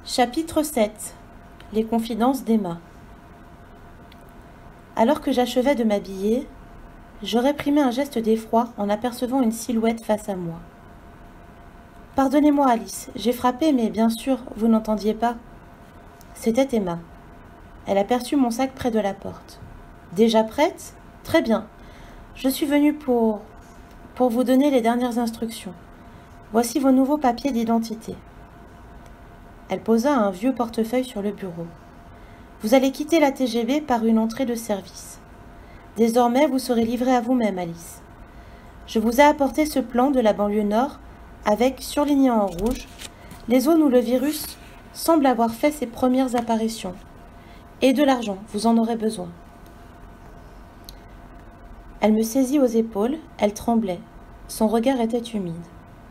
Chapitre 7. Les confidences d'Emma. Alors que j'achevais de m'habiller, je réprimai un geste d'effroi en apercevant une silhouette face à moi. « Pardonnez-moi, Alice, j'ai frappé, mais bien sûr, vous n'entendiez pas. » C'était Emma. Elle aperçut mon sac près de la porte. « Déjà prête ? Très bien. Je suis venue pour vous donner les dernières instructions. Voici vos nouveaux papiers d'identité. » Elle posa un vieux portefeuille sur le bureau. « Vous allez quitter la TGV par une entrée de service. Désormais, vous serez livrée à vous-même, Alice. Je vous ai apporté ce plan de la banlieue nord avec, surligné en rouge, les zones où le virus semble avoir fait ses premières apparitions. Et de l'argent, vous en aurez besoin. » Elle me saisit aux épaules, elle tremblait. Son regard était humide.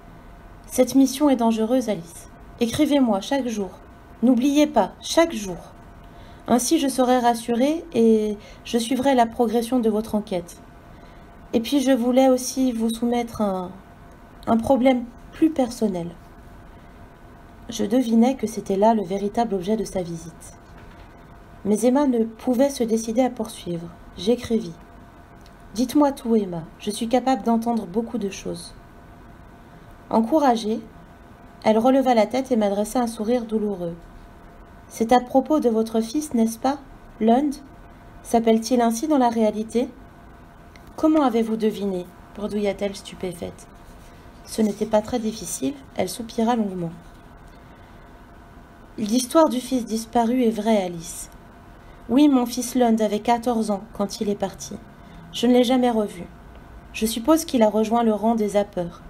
« Cette mission est dangereuse, Alice. Écrivez-moi chaque jour. N'oubliez pas, chaque jour. Ainsi je serai rassurée et je suivrai la progression de votre enquête. Et puis je voulais aussi vous soumettre un problème plus personnel. » Je devinais que c'était là le véritable objet de sa visite. Mais Emma ne pouvait se décider à poursuivre. J'écrivis. « Dites-moi tout, Emma. Je suis capable d'entendre beaucoup de choses. » Encouragée, elle releva la tête et m'adressa un sourire douloureux. « C'est à propos de votre fils, n'est-ce pas, Lund? S'appelle-t-il ainsi dans la réalité? »« Comment avez-vous deviné ?» bredouilla-t-elle stupéfaite. Ce n'était pas très difficile, elle soupira longuement. « L'histoire du fils disparu est vraie, Alice. Oui, mon fils Lund avait 14 ans quand il est parti. Je ne l'ai jamais revu. Je suppose qu'il a rejoint le rang des zappeurs.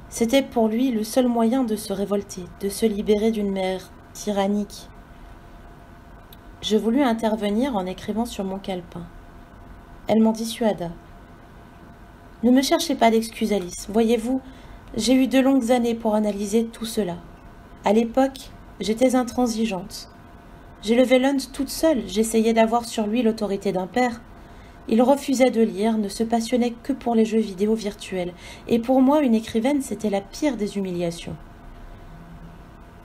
C'était pour lui le seul moyen de se révolter, de se libérer d'une mère tyrannique. » Je voulus intervenir en écrivant sur mon calepin. Elle m'en dissuada. « Ne me cherchez pas d'excuses, Alice. Voyez-vous, j'ai eu de longues années pour analyser tout cela. À l'époque, j'étais intransigeante. J'élevais Lund toute seule, j'essayais d'avoir sur lui l'autorité d'un père. Il refusait de lire, ne se passionnait que pour les jeux vidéo virtuels. Et pour moi, une écrivaine, c'était la pire des humiliations.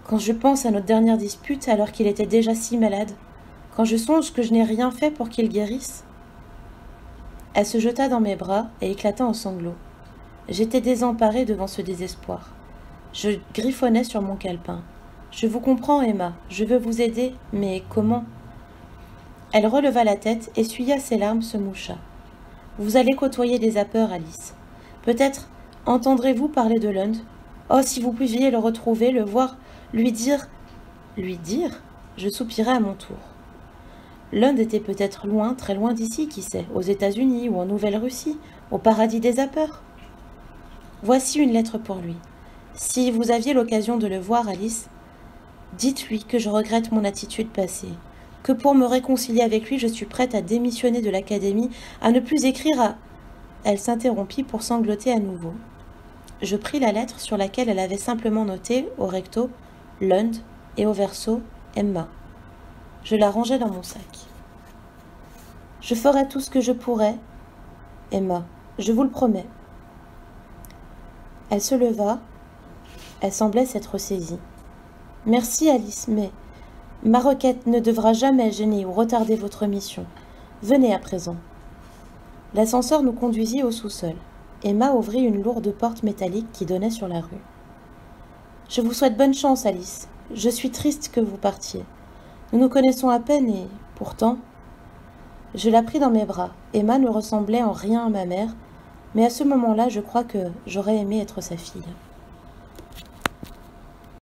Quand je pense à notre dernière dispute, alors qu'il était déjà si malade, quand je songe que je n'ai rien fait pour qu'il guérisse. » Elle se jeta dans mes bras et éclata en sanglots. J'étais désemparée devant ce désespoir. Je griffonnais sur mon calepin. « Je vous comprends, Emma, je veux vous aider, mais comment ?» Elle releva la tête, essuya ses larmes, se moucha. « Vous allez côtoyer des zappeurs, Alice. Peut-être entendrez-vous parler de Lund. Oh, si vous pouviez le retrouver, le voir, lui dire... » Lui dire ? Je soupirai à mon tour. Lund était peut-être loin, très loin d'ici, qui sait, aux États-Unis ou en Nouvelle-Russie, au paradis des zappeurs. Voici une lettre pour lui. Si vous aviez l'occasion de le voir, Alice, dites-lui que je regrette mon attitude passée, que pour me réconcilier avec lui, je suis prête à démissionner de l'académie, à ne plus écrire à... Elle s'interrompit pour sangloter à nouveau. Je pris la lettre sur laquelle elle avait simplement noté, au recto, Lund et au verso, Emma. Je la rangeai dans mon sac. « Je ferai tout ce que je pourrai, Emma, je vous le promets. » Elle se leva. Elle semblait s'être saisie. « Merci, Alice, mais ma requête ne devra jamais gêner ou retarder votre mission. Venez à présent. » L'ascenseur nous conduisit au sous-sol. Emma ouvrit une lourde porte métallique qui donnait sur la rue. « Je vous souhaite bonne chance, Alice. Je suis triste que vous partiez. Nous nous connaissons à peine et, pourtant... » Je la pris dans mes bras. Emma ne ressemblait en rien à ma mère, mais à ce moment-là, je crois que j'aurais aimé être sa fille.